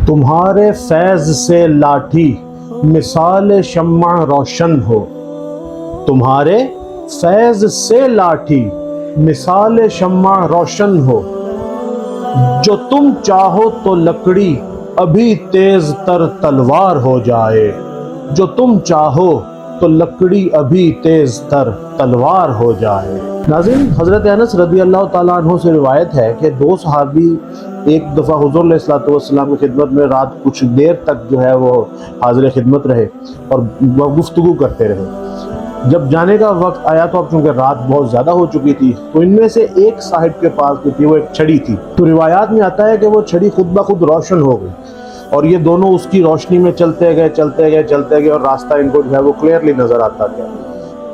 تمہارے فیض سے لاٹھی مثال شمع روشن ہو، تمہارے فیض سے لاٹھی مثال شمع روشن ہو، جو تم چاہو تو لکڑی ابھی تیز تر تلوار ہو جائے، جو تم چاہو تو لکڑی ابھی تیز تر تلوار ہو جائے۔ ناظرین، حضرت انس رضی اللہ تعالیٰ عنہ سے روایت ہے کہ دو صحابی ایک دفعہ حضور علیہ الصلوۃ والسلام کی خدمت میں رات کچھ دیر تک جو ہے وہ حاضر خدمت رہے اور وہ گفتگو کرتے رہے۔ جب جانے کا وقت آیا تو اب چونکہ رات بہت زیادہ ہو چکی تھی تو ان میں سے ایک صاحب کے پاس جو تھی وہ ایک چھڑی تھی، تو روایات میں آتا ہے کہ وہ چھڑی خود بخود روشن ہو گئی اور یہ دونوں اس کی روشنی میں چلتے گئے اور راستہ ان کو جو ہے وہ کلیئرلی نظر آتا گیا۔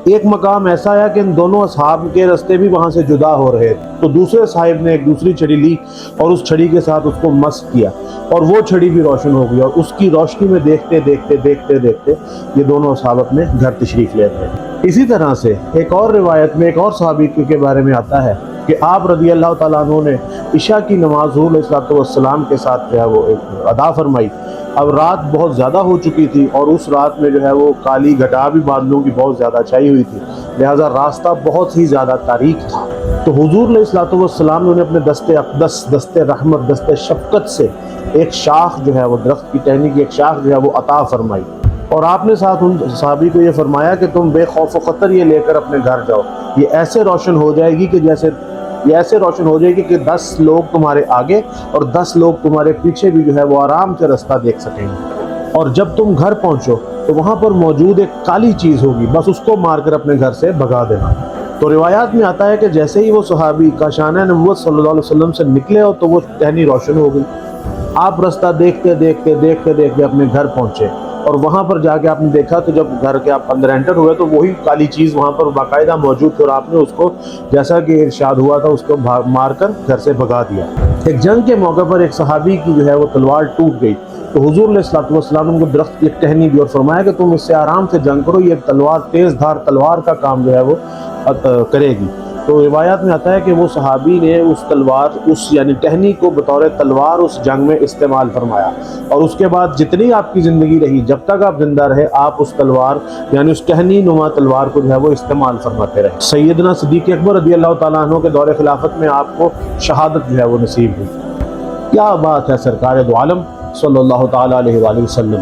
ایک مقام ایسا ہے کہ ان دونوں اصحاب کے راستے بھی وہاں سے جدا ہو رہے تھے، تو دوسرے صاحب نے ایک دوسری چھڑی لی اور اس چھڑی کے ساتھ اس کو مس کیا اور وہ چھڑی بھی روشن ہو گئی، اور اس کی روشنی میں دیکھتے یہ دونوں اصحاب اپنے گھر تشریف لے گئے۔ اسی طرح سے ایک اور روایت میں ایک اور صحابی کے بارے میں آتا ہے کہ آپ رضی اللہ تعالیٰ عنہ نے عشاء کی نماز حضور علیہ الصلوۃ والسلام کے ساتھ جو ہے وہ ادا فرمائی۔ اب رات بہت زیادہ ہو چکی تھی اور اس رات میں جو ہے وہ کالی گھٹا بھی بادلوں کی بہت زیادہ چھائی ہوئی تھی، لہٰذا راستہ بہت ہی زیادہ تاریک تھا۔ تو حضور علیہ الصلوۃ والسلام نے اپنے دست اقدس، دست رحمت، دست شفقت سے ایک شاخ جو ہے وہ درخت کی ٹہنی کی ایک شاخ جو ہے وہ عطا فرمائی، اور آپ نے ساتھ ان صحابی کو یہ فرمایا کہ تم بے خوف و خطر یہ لے کر اپنے گھر جاؤ، یہ ایسے روشن ہو جائے گی کہ 10 لوگ تمہارے آگے اور 10 لوگ تمہارے پیچھے بھی جو ہے وہ آرام سے رستہ دیکھ سکیں گے، اور جب تم گھر پہنچو تو وہاں پر موجود ایک کالی چیز ہوگی، بس اس کو مار کر اپنے گھر سے بھگا دینا۔ تو روایات میں آتا ہے کہ جیسے ہی وہ صحابی کاشانہ نبوت صلی اللہ علیہ وسلم سے نکلے ہو تو وہ ٹہنی روشن ہو گئی۔ آپ رستہ دیکھتے اپنے گھر پہنچے، اور وہاں پر جا کے آپ نے دیکھا تو جب گھر کے آپ اندر انٹر ہوئے تو وہی کالی چیز وہاں پر باقاعدہ موجود تھی، اور آپ نے اس کو جیسا کہ ارشاد ہوا تھا اس کو مار کر گھر سے بھگا دیا۔ ایک جنگ کے موقع پر ایک صحابی کی جو ہے وہ تلوار ٹوٹ گئی، تو حضور علیہ الصلوۃ والسلام نے ان کو درخت کی ایک ٹہنی دی اور فرمایا کہ تم اس سے آرام سے جنگ کرو، یہ تلوار تیز دھار تلوار کا کام جو ہے وہ کرے گی۔ تو روایات میں آتا ہے کہ وہ صحابی نے اس تلوار یعنی ٹہنی کو بطور تلوار اس جنگ میں استعمال فرمایا، اور اس کے بعد جتنی آپ کی زندگی رہی، جب تک آپ زندہ رہے، آپ اس تلوار یعنی اس ٹہنی نما تلوار کو جو ہے وہ استعمال فرماتے رہے۔ سیدنا صدیق اکبر رضی اللہ تعالیٰ عنہ کے دور خلافت میں آپ کو شہادت جو ہے وہ نصیب ہوئی۔ کیا بات ہے سرکار دو عالم صلی اللہ تعالیٰ علیہ وآلہ وسلم